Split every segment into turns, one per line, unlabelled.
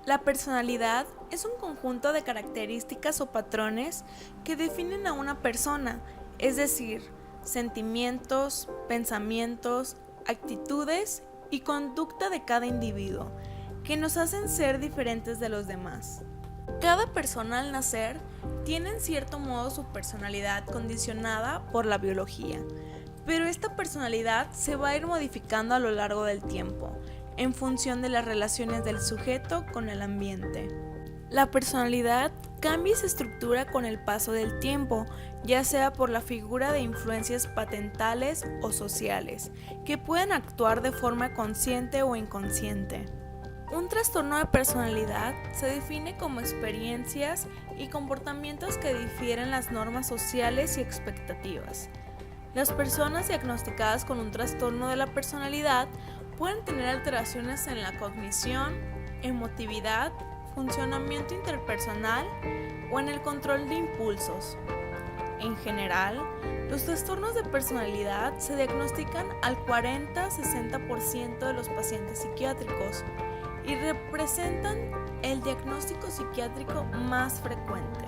La personalidad es un conjunto de características o patrones que definen a una persona, es decir, sentimientos, pensamientos, actitudes y conducta de cada individuo, que nos hacen ser diferentes de los demás. Cada persona al nacer tiene en cierto modo su personalidad condicionada por la biología, pero esta personalidad se va a ir modificando a lo largo del tiempo, en función de las relaciones del sujeto con el ambiente. La personalidad cambia y se estructura con el paso del tiempo, ya sea por la figura de influencias patentales o sociales, que pueden actuar de forma consciente o inconsciente. Un trastorno de personalidad se define como experiencias y comportamientos que difieren las normas sociales y expectativas. Las personas diagnosticadas con un trastorno de la personalidad pueden tener alteraciones en la cognición, emotividad, funcionamiento interpersonal o en el control de impulsos. En general, los trastornos de personalidad se diagnostican al 40-60% de los pacientes psiquiátricos y representan el diagnóstico psiquiátrico más frecuente.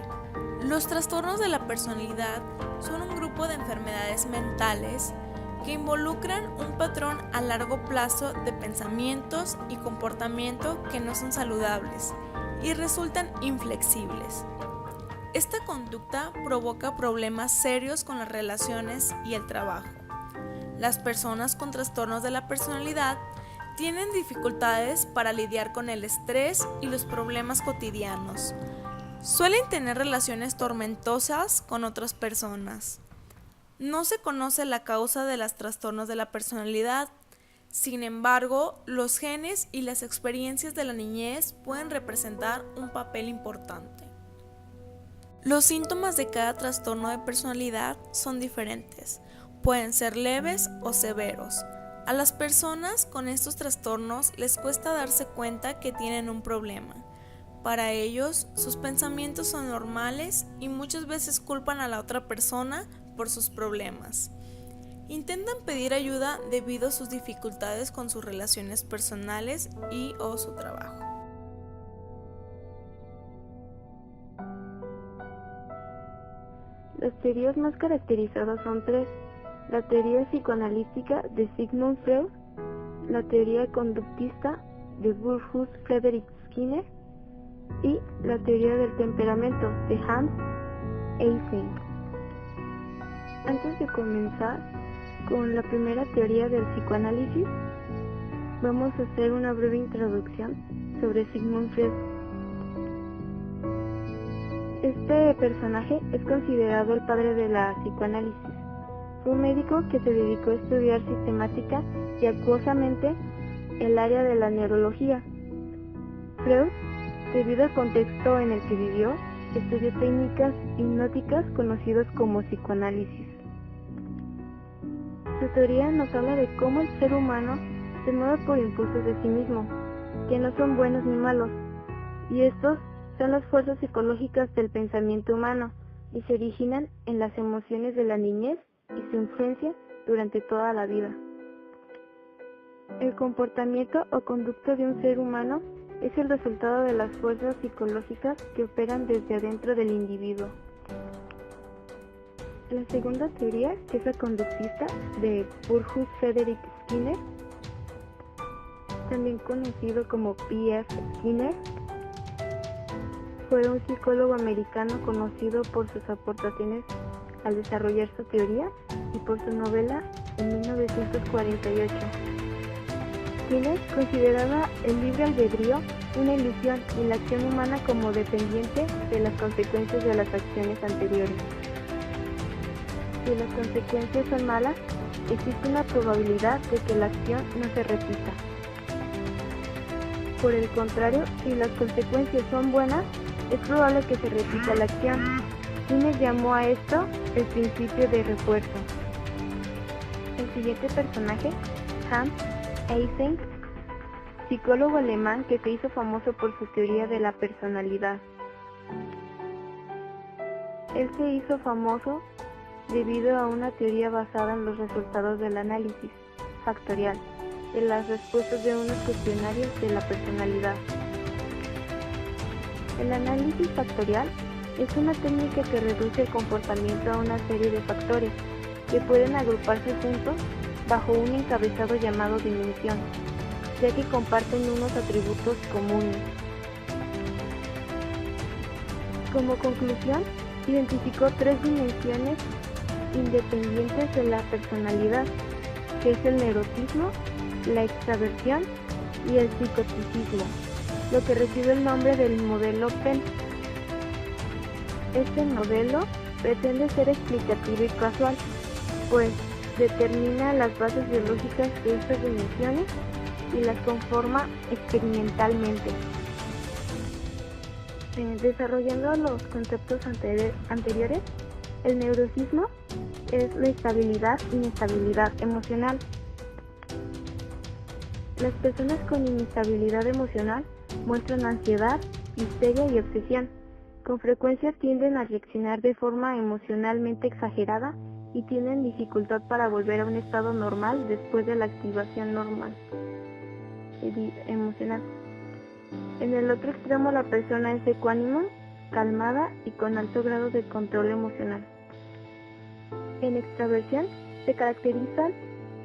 Los trastornos de la personalidad son un grupo de enfermedades mentales que involucran un patrón a largo plazo de pensamientos y comportamiento que no son saludables y resultan inflexibles. Esta conducta provoca problemas serios con las relaciones y el trabajo. Las personas con trastornos de la personalidad tienen dificultades para lidiar con el estrés y los problemas cotidianos. Suelen tener relaciones tormentosas con otras personas. No se conoce la causa de los trastornos de la personalidad. Sin embargo, los genes y las experiencias de la niñez pueden representar un papel importante. Los síntomas de cada trastorno de personalidad son diferentes. Pueden ser leves o severos. A las personas con estos trastornos les cuesta darse cuenta que tienen un problema. Para ellos, sus pensamientos son normales y muchas veces culpan a la otra persona por sus problemas. Intentan pedir ayuda debido a sus dificultades con sus relaciones personales y o su trabajo.
Las teorías más caracterizadas son tres: la teoría psicoanalítica de Sigmund Freud, la teoría conductista de Burrhus Frederick Skinner y la teoría del temperamento de Hans Eysenck. Antes de comenzar con la primera teoría del psicoanálisis, vamos a hacer una breve introducción sobre Sigmund Freud. Este personaje es considerado el padre de la psicoanálisis. Fue un médico que se dedicó a estudiar sistemática y acuosamente el área de la neurología. Freud, debido al contexto en el que vivió, estudió técnicas hipnóticas conocidas como psicoanálisis. Su teoría nos habla de cómo el ser humano se mueve por impulsos de sí mismo, que no son buenos ni malos, y estos son las fuerzas psicológicas del pensamiento humano y se originan en las emociones de la niñez y su influencia durante toda la vida. El comportamiento o conducta de un ser humano es el resultado de las fuerzas psicológicas que operan desde adentro del individuo. La segunda teoría, que es la conductista de Burrhus Frederick Skinner, también conocido como P.F. Skinner, fue un psicólogo americano conocido por sus aportaciones al desarrollar su teoría y por su novela en 1948. Skinner consideraba el libre albedrío una ilusión y la acción humana como dependiente de las consecuencias de las acciones anteriores. Si las consecuencias son malas, existe una probabilidad de que la acción no se repita. Por el contrario, si las consecuencias son buenas, es probable que se repita la acción. Skinner llamó a esto el principio de refuerzo. El siguiente personaje, Hans Eysenck, psicólogo alemán que se hizo famoso por su teoría de la personalidad. Él se hizo famoso debido a una teoría basada en los resultados del análisis factorial de las respuestas de unos cuestionarios de la personalidad. El análisis factorial es una técnica que reduce el comportamiento a una serie de factores que pueden agruparse juntos bajo un encabezado llamado dimensión, ya que comparten unos atributos comunes. Como conclusión, identificó 3 dimensiones independientes de la personalidad, que es el neuroticismo, la extraversión y el psicoticismo, lo que recibe el nombre del modelo Penn. Este modelo pretende ser explicativo y casual, pues determina las bases biológicas de estas dimensiones y las conforma experimentalmente. Desarrollando los conceptos anteriores, el neuroticismo es la estabilidad e inestabilidad emocional. Las personas con inestabilidad emocional muestran ansiedad, histeria y obsesión. Con frecuencia tienden a reaccionar de forma emocionalmente exagerada y tienen dificultad para volver a un estado normal después de la activación normal emocional. En el otro extremo, la persona es ecuánime, calmada y con alto grado de control emocional. En extraversión se caracterizan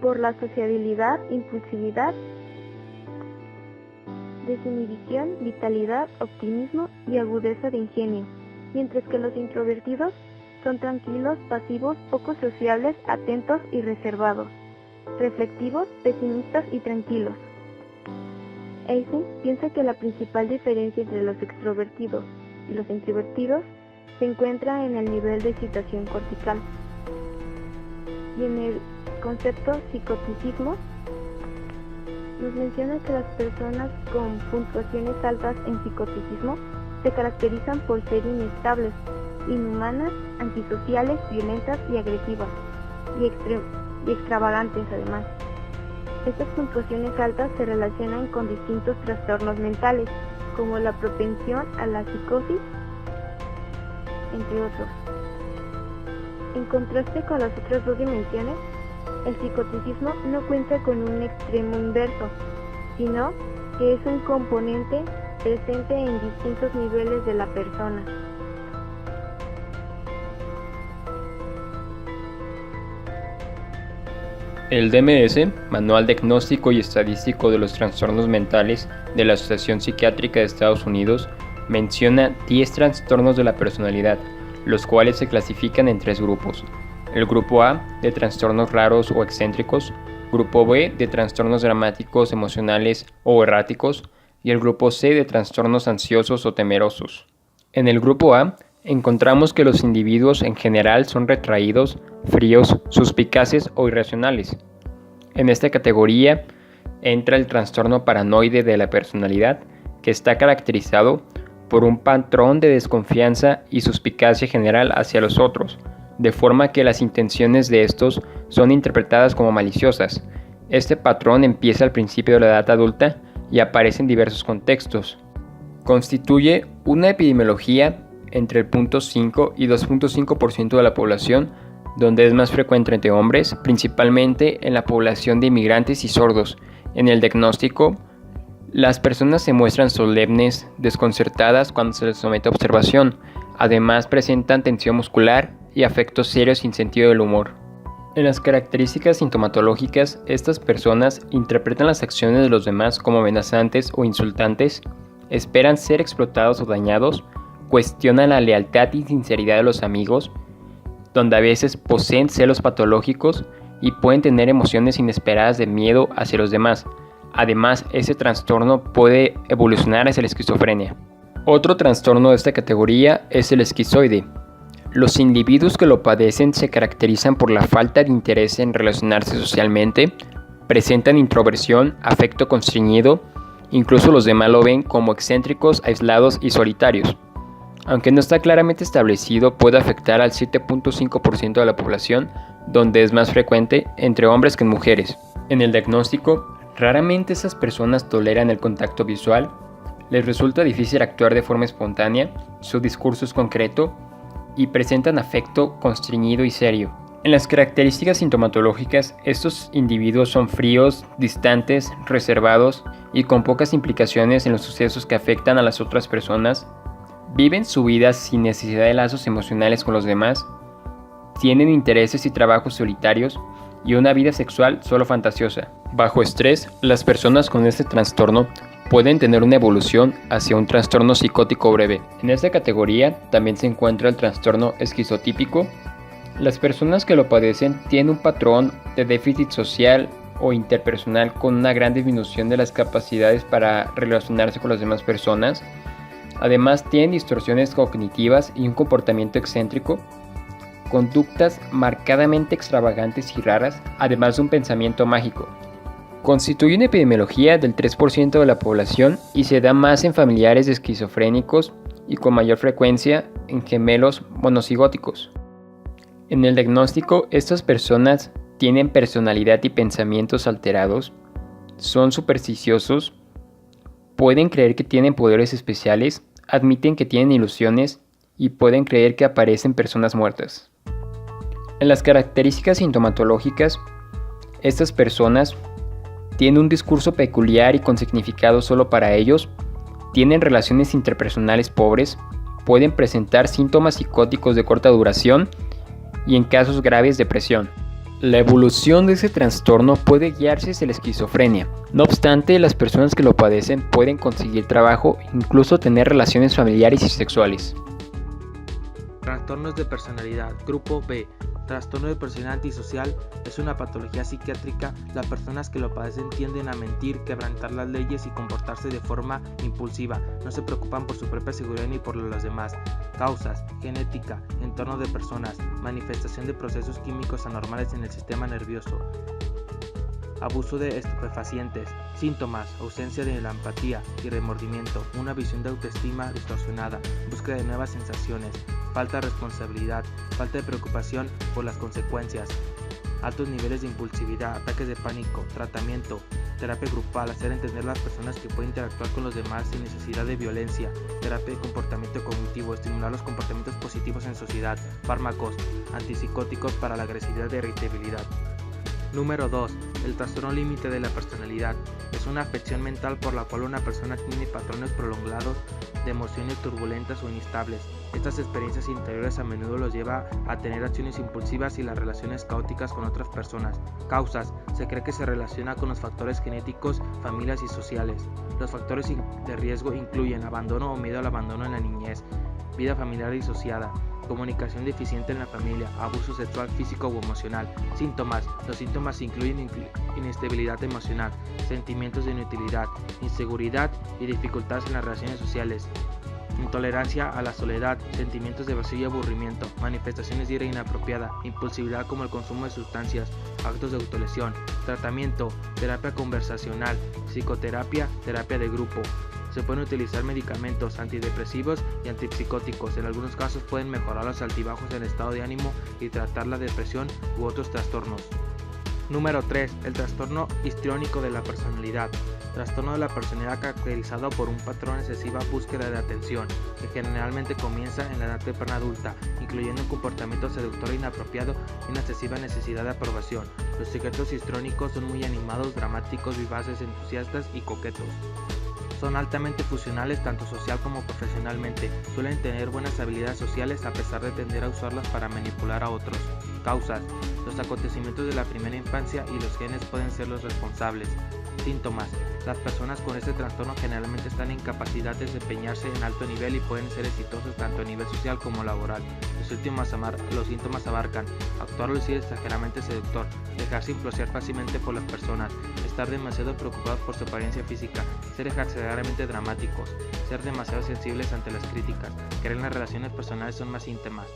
por la sociabilidad, impulsividad, desinhibición, vitalidad, optimismo y agudeza de ingenio, mientras que los introvertidos son tranquilos, pasivos, poco sociables, atentos y reservados, reflexivos, pesimistas y tranquilos. Eysenck piensa que la principal diferencia entre los extrovertidos y los introvertidos se encuentra en el nivel de excitación cortical. Y en el concepto psicoticismo nos menciona que las personas con puntuaciones altas en psicoticismo se caracterizan por ser inestables, inhumanas, antisociales, violentas y agresivas, y extravagantes además. Estas puntuaciones altas se relacionan con distintos trastornos mentales, como la propensión a la psicosis, entre otros. En contraste con las otras 2 dimensiones, el psicoticismo no cuenta con un extremo inverso, sino que es un componente presente en distintos niveles de la persona.
El DMS, Manual Diagnóstico y Estadístico de los Trastornos Mentales de la Asociación Psiquiátrica de Estados Unidos, menciona 10 trastornos de la personalidad, los cuales se clasifican en 3 grupos. El grupo A, de trastornos raros o excéntricos, grupo B, de trastornos dramáticos, emocionales o erráticos, y el grupo C, de trastornos ansiosos o temerosos. En el grupo A, encontramos que los individuos en general son retraídos, fríos, suspicaces o irracionales. En esta categoría entra el trastorno paranoide de la personalidad, que está caracterizado por un patrón de desconfianza y suspicacia general hacia los otros, de forma que las intenciones de estos son interpretadas como maliciosas. Este patrón empieza al principio de la edad adulta y aparece en diversos contextos. Constituye una epidemiología entre el 0.5 y 2.5% de la población, donde es más frecuente entre hombres, principalmente en la población de inmigrantes y sordos. En el diagnóstico, las personas se muestran solemnes, desconcertadas cuando se les somete a observación. Además, presentan tensión muscular y afectos serios sin sentido del humor. En las características sintomatológicas, estas personas interpretan las acciones de los demás como amenazantes o insultantes, esperan ser explotados o dañados, cuestionan la lealtad y sinceridad de los amigos, donde a veces poseen celos patológicos y pueden tener emociones inesperadas de miedo hacia los demás. Además, ese trastorno puede evolucionar hacia la esquizofrenia. Otro trastorno de esta categoría es el esquizoide. Los individuos que lo padecen se caracterizan por la falta de interés en relacionarse socialmente, presentan introversión, afecto constreñido, incluso los demás lo ven como excéntricos, aislados y solitarios. Aunque no está claramente establecido, puede afectar al 7.5% de la población, donde es más frecuente entre hombres que en mujeres. En el diagnóstico, raramente esas personas toleran el contacto visual, les resulta difícil actuar de forma espontánea, su discurso es concreto y presentan afecto constreñido y serio. En las características sintomatológicas, estos individuos son fríos, distantes, reservados y con pocas implicaciones en los sucesos que afectan a las otras personas. Viven su vida sin necesidad de lazos emocionales con los demás, tienen intereses y trabajos solitarios y una vida sexual solo fantasiosa. Bajo estrés, las personas con este trastorno pueden tener una evolución hacia un trastorno psicótico breve. En esta categoría también se encuentra el trastorno esquizotípico. Las personas que lo padecen tienen un patrón de déficit social o interpersonal con una gran disminución de las capacidades para relacionarse con las demás personas. Además, tienen distorsiones cognitivas y un comportamiento excéntrico, conductas marcadamente extravagantes y raras, además de un pensamiento mágico. Constituye una epidemiología del 3% de la población y se da más en familiares esquizofrénicos y con mayor frecuencia en gemelos monocigóticos. En el diagnóstico, estas personas tienen personalidad y pensamientos alterados, son supersticiosos, pueden creer que tienen poderes especiales, admiten que tienen ilusiones y pueden creer que aparecen personas muertas. En las características sintomatológicas, estas personas tienen un discurso peculiar y con significado solo para ellos, tienen relaciones interpersonales pobres, pueden presentar síntomas psicóticos de corta duración y en casos graves depresión. La evolución de ese trastorno puede guiarse hacia la esquizofrenia. No obstante, las personas que lo padecen pueden conseguir trabajo e incluso tener relaciones familiares y sexuales.
Trastornos de personalidad. Grupo B. Trastorno de personalidad antisocial es una patología psiquiátrica. Las personas que lo padecen tienden a mentir, quebrantar las leyes y comportarse de forma impulsiva. No se preocupan por su propia seguridad ni por los demás. Causas: genética, entorno de personas, manifestación de procesos químicos anormales en el sistema nervioso, abuso de estupefacientes. Síntomas: ausencia de la empatía y remordimiento, una visión de autoestima distorsionada, búsqueda de nuevas sensaciones, falta de responsabilidad, falta de preocupación por las consecuencias, altos niveles de impulsividad, ataques de pánico. Tratamiento: terapia grupal, hacer entender a las personas que pueden interactuar con los demás sin necesidad de violencia. Terapia de comportamiento cognitivo, estimular los comportamientos positivos en sociedad. Fármacos: antipsicóticos para la agresividad e irritabilidad. Número 2. El trastorno límite de la personalidad. Es una afección mental por la cual una persona tiene patrones prolongados de emociones turbulentas o inestables. Estas experiencias interiores a menudo los lleva a tener acciones impulsivas y las relaciones caóticas con otras personas. Causas: se cree que se relaciona con los factores genéticos, familias y sociales. Los factores de riesgo incluyen abandono o miedo al abandono en la niñez, vida familiar disociada, comunicación deficiente en la familia, abuso sexual físico o emocional. Síntomas: los síntomas incluyen inestabilidad emocional, sentimientos de inutilidad, inseguridad y dificultades en las relaciones sociales, intolerancia a la soledad, sentimientos de vacío y aburrimiento, manifestaciones de ira inapropiada, impulsividad como el consumo de sustancias, actos de autolesión. Tratamiento: terapia conversacional, psicoterapia, terapia de grupo. Se pueden utilizar medicamentos antidepresivos y antipsicóticos. En algunos casos pueden mejorar los altibajos en el estado de ánimo y tratar la depresión u otros trastornos. Número 3. El trastorno histriónico de la personalidad. Trastorno de la personalidad caracterizado por un patrón de excesiva búsqueda de atención, que generalmente comienza en la edad temprana adulta, incluyendo un comportamiento seductor inapropiado y una excesiva necesidad de aprobación. Los sujetos histriónicos son muy animados, dramáticos, vivaces, entusiastas y coquetos. Son altamente funcionales tanto social como profesionalmente. Suelen tener buenas habilidades sociales a pesar de tender a usarlas para manipular a otros. Causas: los acontecimientos de la primera infancia y los genes pueden ser los responsables. Síntomas: las personas con este trastorno generalmente están en capacidad de desempeñarse en alto nivel y pueden ser exitosos tanto a nivel social como laboral. Los síntomas abarcan actuar o lucir exageradamente seductor, dejarse influenciar fácilmente por las personas, estar demasiado preocupados por su apariencia física, ser exageradamente dramáticos, ser demasiado sensibles ante las críticas, creer en las relaciones personales son más íntimas,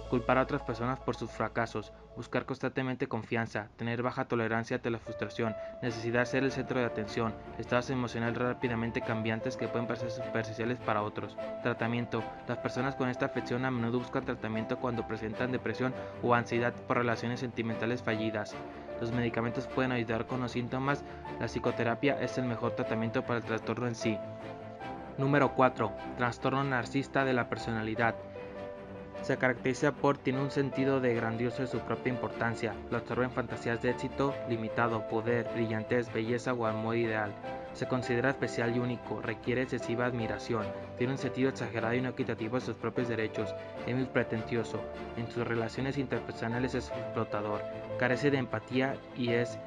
culpar a otras personas por sus fracasos, buscar constantemente confianza, tener baja tolerancia ante la frustración, necesidad de ser el centro de atención, estados emocionales rápidamente cambiantes que pueden parecer superficiales para otros. Tratamiento: las personas con esta afección a menudo buscan tratamiento cuando presentan depresión o ansiedad por relaciones sentimentales fallidas. Los medicamentos pueden ayudar con los síntomas. La psicoterapia es el mejor tratamiento para el trastorno en sí. Número 4. Trastorno narcisista de la personalidad. Se caracteriza por tiene un sentido de grandioso de su propia importancia, lo absorbe en fantasías de éxito limitado, poder, brillantez, belleza o amor ideal. Se considera especial y único, requiere excesiva admiración, tiene un sentido exagerado y no equitativo de sus propios derechos, es muy pretencioso, en sus relaciones interpersonales es explotador, carece de empatía y es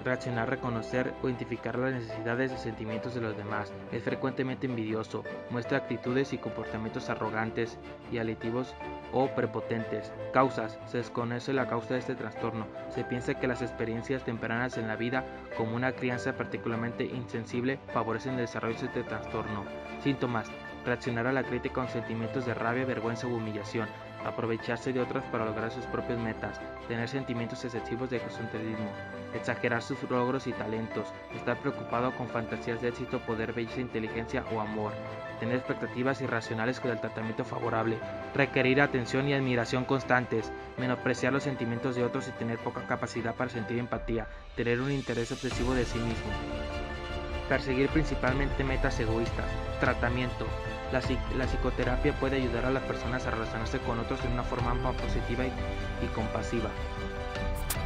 reaccionar, reconocer o identificar las necesidades y sentimientos de los demás, es frecuentemente envidioso, muestra actitudes y comportamientos arrogantes y altivos o prepotentes. Causas: se desconoce la causa de este trastorno, se piensa que las experiencias tempranas en la vida, como una crianza particularmente insensible, favorecen el desarrollo de este trastorno. Síntomas: reaccionar a la crítica con sentimientos de rabia, vergüenza u humillación, aprovecharse de otros para lograr sus propias metas, tener sentimientos excesivos de egocentrismo, exagerar sus logros y talentos, estar preocupado con fantasías de éxito, poder, belleza, inteligencia o amor, tener expectativas irracionales con el tratamiento favorable, requerir atención y admiración constantes, menospreciar los sentimientos de otros y tener poca capacidad para sentir empatía, tener un interés obsesivo de sí mismo. Perseguir principalmente metas egoístas. Tratamiento: la psicoterapia puede ayudar a las personas a relacionarse con otros de una forma más positiva y compasiva.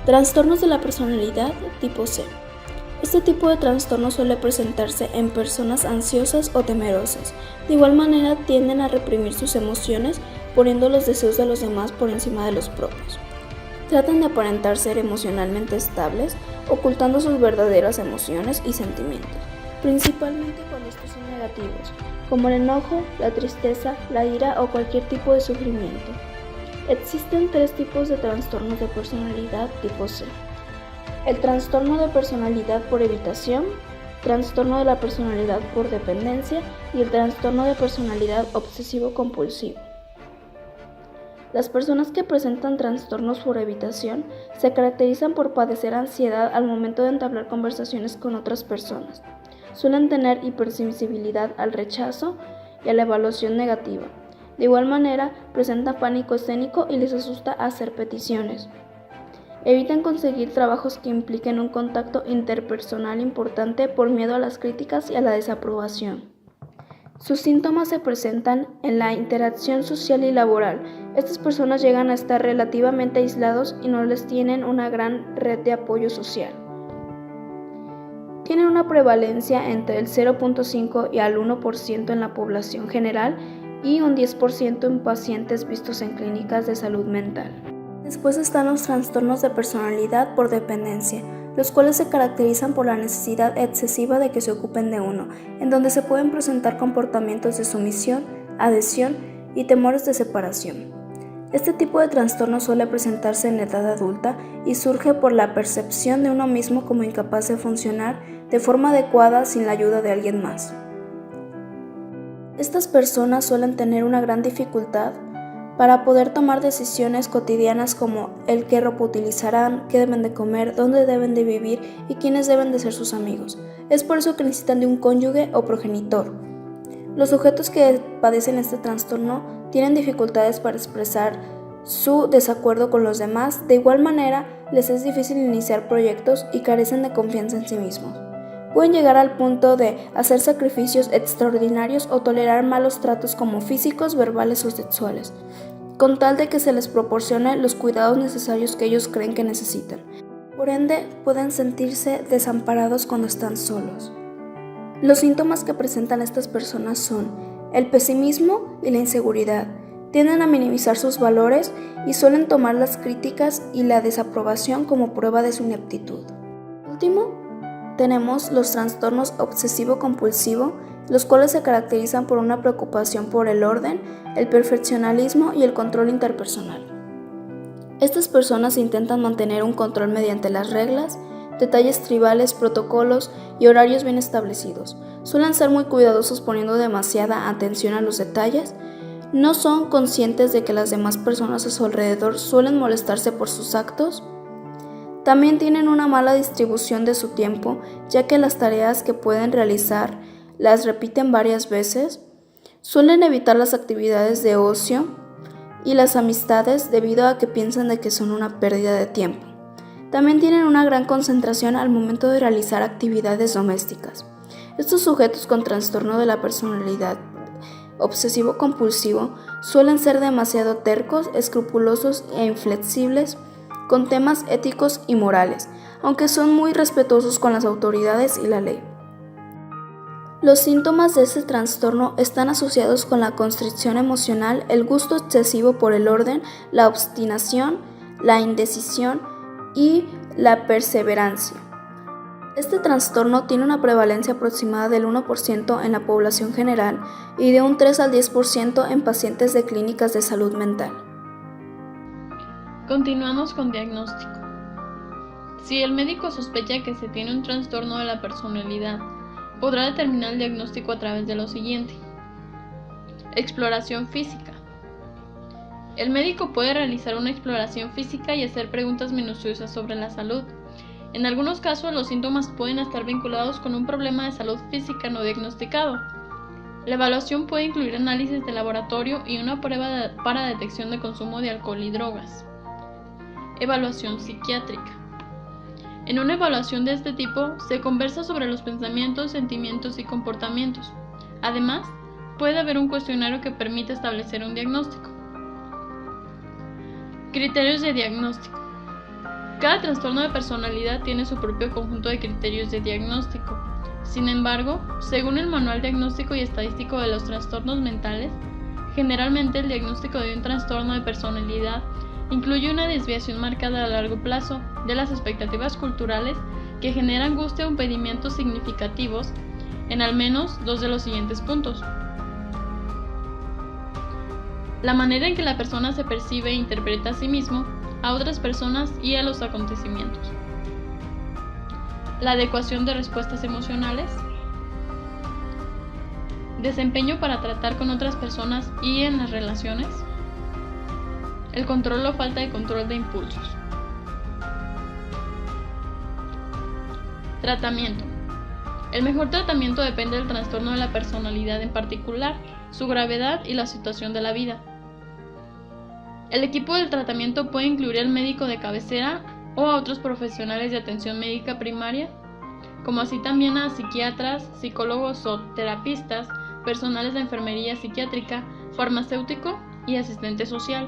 Trastornos de la personalidad tipo C. Este tipo de trastorno suele presentarse en personas ansiosas o temerosas. De igual manera, tienden a reprimir sus emociones, poniendo los deseos de los demás por encima de los propios. Tratan de aparentar ser emocionalmente estables, ocultando sus verdaderas emociones y sentimientos, principalmente cuando estos son negativos, como el enojo, la tristeza, la ira o cualquier tipo de sufrimiento. Existen 3 tipos de trastornos de personalidad tipo C. El trastorno de personalidad por evitación, trastorno de la personalidad por dependencia y el trastorno de personalidad obsesivo-compulsivo. Las personas que presentan trastornos por evitación se caracterizan por padecer ansiedad al momento de entablar conversaciones con otras personas. Suelen tener hipersensibilidad al rechazo y a la evaluación negativa. De igual manera, presentan pánico escénico y les asusta hacer peticiones. Evitan conseguir trabajos que impliquen un contacto interpersonal importante por miedo a las críticas y a la desaprobación. Sus síntomas se presentan en la interacción social y laboral. Estas personas llegan a estar relativamente aislados y no les tienen una gran red de apoyo social. Tienen una prevalencia entre el 0.5 y al 1% en la población general y un 10% en pacientes vistos en clínicas de salud mental. Después están los trastornos de personalidad por dependencia, los cuales se caracterizan por la necesidad excesiva de que se ocupen de uno, en donde se pueden presentar comportamientos de sumisión, adhesión y temores de separación. Este tipo de trastorno suele presentarse en la edad adulta y surge por la percepción de uno mismo como incapaz de funcionar de forma adecuada sin la ayuda de alguien más. Estas personas suelen tener una gran dificultad para poder tomar decisiones cotidianas como el qué ropa utilizarán, qué deben de comer, dónde deben de vivir y quiénes deben de ser sus amigos. Es por eso que necesitan de un cónyuge o progenitor. Los sujetos que padecen este trastorno tienen dificultades para expresar su desacuerdo con los demás. De igual manera, les es difícil iniciar proyectos y carecen de confianza en sí mismos. Pueden llegar al punto de hacer sacrificios extraordinarios o tolerar malos tratos como físicos, verbales o sexuales, con tal de que se les proporcione los cuidados necesarios que ellos creen que necesitan. Por ende, pueden sentirse desamparados cuando están solos. Los síntomas que presentan estas personas son el pesimismo y la inseguridad. Tienden a minimizar sus valores y suelen tomar las críticas y la desaprobación como prueba de su ineptitud. Último, tenemos los trastornos obsesivo-compulsivo, los cuales se caracterizan por una preocupación por el orden, el perfeccionismo y el control interpersonal. Estas personas intentan mantener un control mediante las reglas, detalles tribales, protocolos y horarios bien establecidos. Suelen ser muy cuidadosos poniendo demasiada atención a los detalles. No son conscientes de que las demás personas a su alrededor suelen molestarse por sus actos. También tienen una mala distribución de su tiempo, ya que las tareas que pueden realizar las repiten varias veces. Suelen evitar las actividades de ocio y las amistades debido a que piensan de que son una pérdida de tiempo. También tienen una gran concentración al momento de realizar actividades domésticas. Estos sujetos con trastorno de la personalidad obsesivo-compulsivo suelen ser demasiado tercos, escrupulosos e inflexibles con temas éticos y morales, aunque son muy respetuosos con las autoridades y la ley. Los síntomas de este trastorno están asociados con la constricción emocional, el gusto excesivo por el orden, la obstinación, la indecisión y la perseverancia. Este trastorno tiene una prevalencia aproximada del 1% en la población general y de un 3 al 10% en pacientes de clínicas de salud mental.
Continuamos con diagnóstico. Si el médico sospecha que se tiene un trastorno de la personalidad, podrá determinar el diagnóstico a través de lo siguiente. Exploración física. El médico puede realizar una exploración física y hacer preguntas minuciosas sobre la salud. En algunos casos, los síntomas pueden estar vinculados con un problema de salud física no diagnosticado. La evaluación puede incluir análisis de laboratorio y una prueba para detección de consumo de alcohol y drogas. Evaluación psiquiátrica. En una evaluación de este tipo, se conversa sobre los pensamientos, sentimientos y comportamientos. Además, puede haber un cuestionario que permite establecer un diagnóstico. Criterios de diagnóstico. Cada trastorno de personalidad tiene su propio conjunto de criterios de diagnóstico. Sin embargo, según el Manual Diagnóstico y Estadístico de los Trastornos Mentales, generalmente el diagnóstico de un trastorno de personalidad incluye una desviación marcada a largo plazo de las expectativas culturales que genera angustia o impedimentos significativos en al menos dos de los siguientes puntos. La manera en que la persona se percibe e interpreta a sí mismo, a otras personas y a los acontecimientos. La adecuación de respuestas emocionales. Desempeño para tratar con otras personas y en las relaciones. El control o falta de control de impulsos. Tratamiento. El mejor tratamiento depende del trastorno de la personalidad en particular, su gravedad y la situación de la vida. El equipo del tratamiento puede incluir al médico de cabecera o a otros profesionales de atención médica primaria, como así también a psiquiatras, psicólogos o terapistas, personales de enfermería psiquiátrica, farmacéutico y asistente social.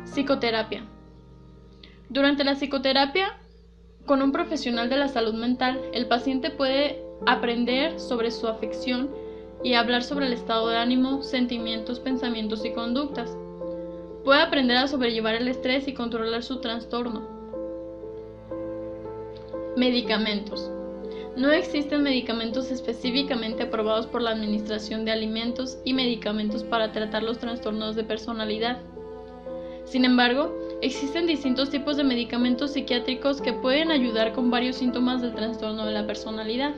Psicoterapia. Durante la psicoterapia, con un profesional de la salud mental, el paciente puede aprender sobre su afección y hablar sobre el estado de ánimo, sentimientos, pensamientos y conductas. Puede aprender a sobrellevar el estrés y controlar su trastorno. Medicamentos. No existen medicamentos específicamente aprobados por la Administración de Alimentos y Medicamentos para tratar los trastornos de personalidad. Sin embargo, existen distintos tipos de medicamentos psiquiátricos que pueden ayudar con varios síntomas del trastorno de la personalidad,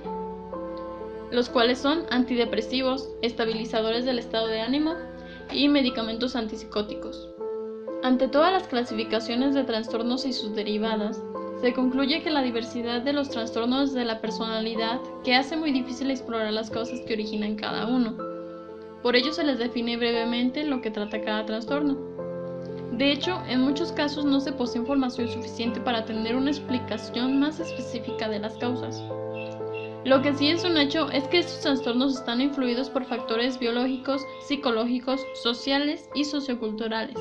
los cuales son antidepresivos, estabilizadores del estado de ánimo y medicamentos antipsicóticos. Ante todas las clasificaciones de trastornos y sus derivadas, se concluye que la diversidad de los trastornos de la personalidad que hace muy difícil explorar las causas que originan cada uno. Por ello se les define brevemente lo que trata cada trastorno. De hecho, en muchos casos no se posee información suficiente para tener una explicación más específica de las causas. Lo que sí es un hecho es que estos trastornos están influidos por factores biológicos, psicológicos, sociales y socioculturales,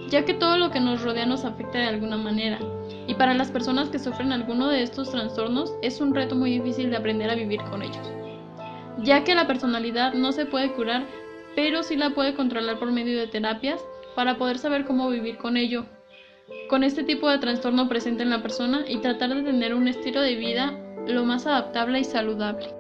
ya que todo lo que nos rodea nos afecta de alguna manera, y para las personas que sufren alguno de estos trastornos es un reto muy difícil de aprender a vivir con ellos, ya que la personalidad no se puede curar, pero sí la puede controlar por medio de terapias para poder saber cómo vivir con ello, con este tipo de trastorno presente en la persona y tratar de tener un estilo de vida lo más adaptable y saludable.